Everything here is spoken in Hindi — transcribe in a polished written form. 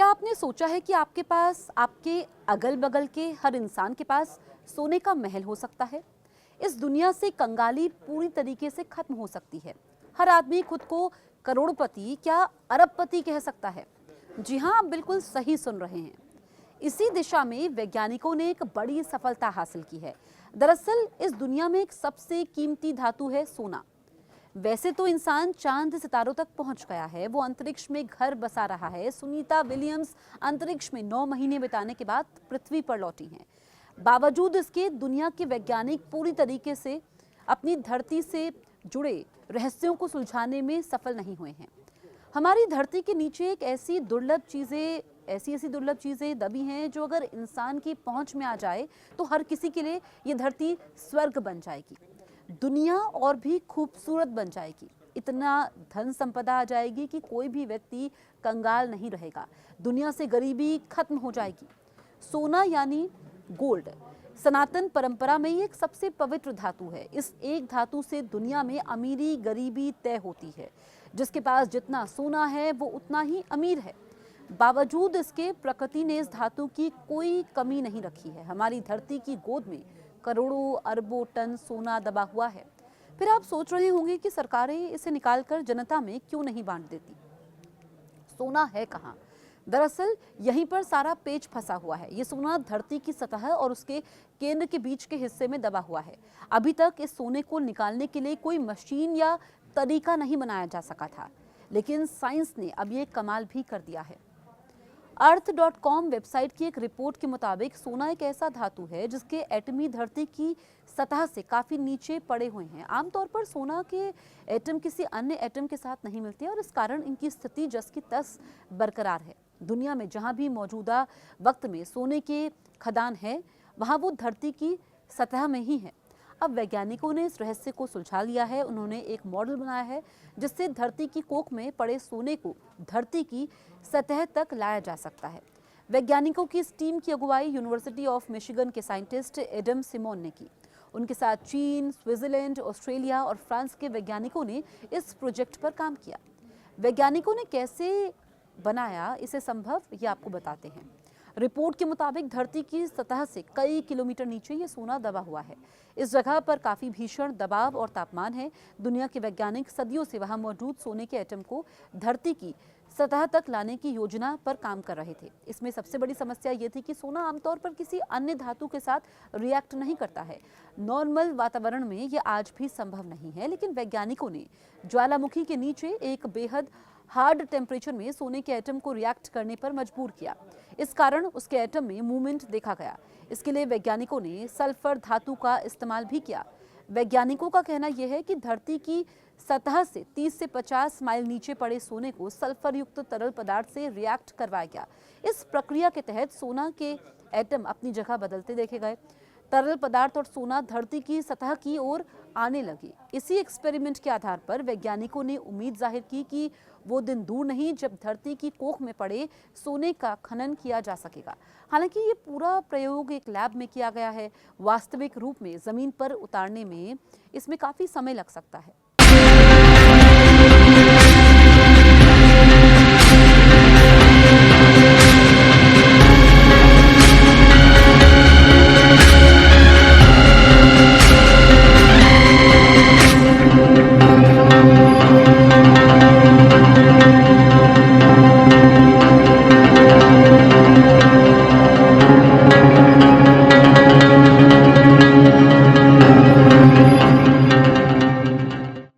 आपने सोचा है कि आपके पास, आपके अगल बगल के हर इंसान के पास सोने का महल हो सकता है? इस दुनिया से कंगाली पूरी तरीके से खत्म हो सकती है। हर आदमी खुद को करोड़पति, क्या अरबपति कह सकता है। जी हाँ, आप बिल्कुल सही सुन रहे हैं। इसी दिशा में वैज्ञानिकों ने एक बड़ी सफलता हासिल की है। दरअसल इस दुनिया में एक सबसे कीमती धातु है सोना। वैसे तो इंसान चांद सितारों तक पहुंच गया है, वो अंतरिक्ष में घर बसा रहा है। सुनीता विलियम्स अंतरिक्ष में 9 महीने बिताने के बाद पृथ्वी पर लौटी हैं। बावजूद इसके दुनिया के वैज्ञानिक पूरी तरीके से अपनी धरती से जुड़े रहस्यों को सुलझाने में सफल नहीं हुए हैं। हमारी धरती के नीचे एक ऐसी दुर्लभ चीजें दबी हैं जो अगर इंसान की पहुंच में आ जाए तो हर किसी के लिए ये धरती स्वर्ग बन जाएगी। दुनिया और भी खूबसूरत बन जाएगी। इतना धन संपदा आ जाएगी कि कोई भी व्यक्ति कंगाल नहीं रहेगा। दुनिया से गरीबी खत्म हो जाएगी। सोना यानी गोल्ड सनातन परंपरा में ये एक सबसे पवित्र धातु है। इस एक धातु से दुनिया में अमीरी गरीबी तय होती है। जिसके पास जितना सोना है वो उतना ही अमीर है। बावजूद इसके प्रकृति ने इस धातु की कोई कमी नहीं रखी है। हमारी धरती की गोद में करोड़ों अरबों टन सोना दबा हुआ है। फिर आप सोच रहे होंगे कि सरकारें इसे निकालकर जनता में क्यों नहीं बांट देती। सोना है कहाँ? दरअसल यहीं पर सारा पेच फंसा हुआ है। ये सोना धरती की सतह और उसके केंद्र के बीच के हिस्से में दबा हुआ है। अभी तक इस सोने को निकालने के लिए कोई मशीन या तरीका नहीं बनाया जा सका था, लेकिन साइंस ने अब ये कमाल भी कर दिया है। अर्थ.com वेबसाइट की एक रिपोर्ट के मुताबिक सोना एक ऐसा धातु है जिसके एटमी धरती की सतह से काफी नीचे पड़े हुए हैं। आमतौर पर सोना के एटम किसी अन्य एटम के साथ नहीं मिलते और इस कारण इनकी स्थिति जस की तस बरकरार है। दुनिया में जहां भी मौजूदा वक्त में सोने के खदान है, वहां वो धरती की सतह में ही है। अब वैज्ञानिकों ने इस रहस्य को सुलझा लिया है। उन्होंने एक मॉडल बनाया है जिससे धरती की कोख में पड़े सोने को धरती की सतह तक लाया जा सकता है। वैज्ञानिकों की इस टीम की अगुवाई यूनिवर्सिटी ऑफ मिशिगन के साइंटिस्ट एडम सिमोन ने की। उनके साथ चीन, स्विट्जरलैंड, ऑस्ट्रेलिया और फ्रांस के वैज्ञानिकों ने इस प्रोजेक्ट पर काम किया। वैज्ञानिकों ने कैसे बनाया इसे संभव, ये आपको बताते हैं। रिपोर्ट के मुताबिक धरती की सतह से कई किलोमीटर नीचे ये सोना दबा हुआ है। इस जगह पर काफी भीषण दबाव और तापमान है। दुनिया के वैज्ञानिक सदियों से वहां मौजूद सोने के एटम को धरती की सतह तक लाने की योजना पर काम कर रहे थे। इसमें सबसे बड़ी समस्या ये थी कि सोना आमतौर पर किसी अन्य धातु के साथ रिएक्ट नहीं करता है। नॉर्मल वातावरण में ये आज भी संभव नहीं है, लेकिन वैज्ञानिकों ने ज्वालामुखी के नीचे एक बेहद हार्ड टेम्परेचर में सोने के एटम को रिएक्ट करने पर मजबूर किया। इस कारण उसके एटम में मूवमेंट देखा गया। इसके लिए वैज्ञानिकों ने सल्फर धातु का इस्तेमाल भी किया। वैज्ञानिकों का कहना यह है कि धरती की सतह से 30 से 50 माइल नीचे पड़े सोने को सल्फर युक्त तरल पदार्थ से रिएक्ट करवाया गया। इस प्रक्रिया के तहत सोना के एटम अपनी जगह बदलते देखे गए। तरल पदार्थ और सोना धरती की सतह की ओर आने लगे। इसी एक्सपेरिमेंट के आधार पर वैज्ञानिकों ने उम्मीद जाहिर की कि वो दिन दूर नहीं जब धरती की कोख में पड़े सोने का खनन किया जा सकेगा। हालांकि ये पूरा प्रयोग एक लैब में किया गया है। वास्तविक रूप में जमीन पर उतारने में इसमें काफी समय लग सकता है।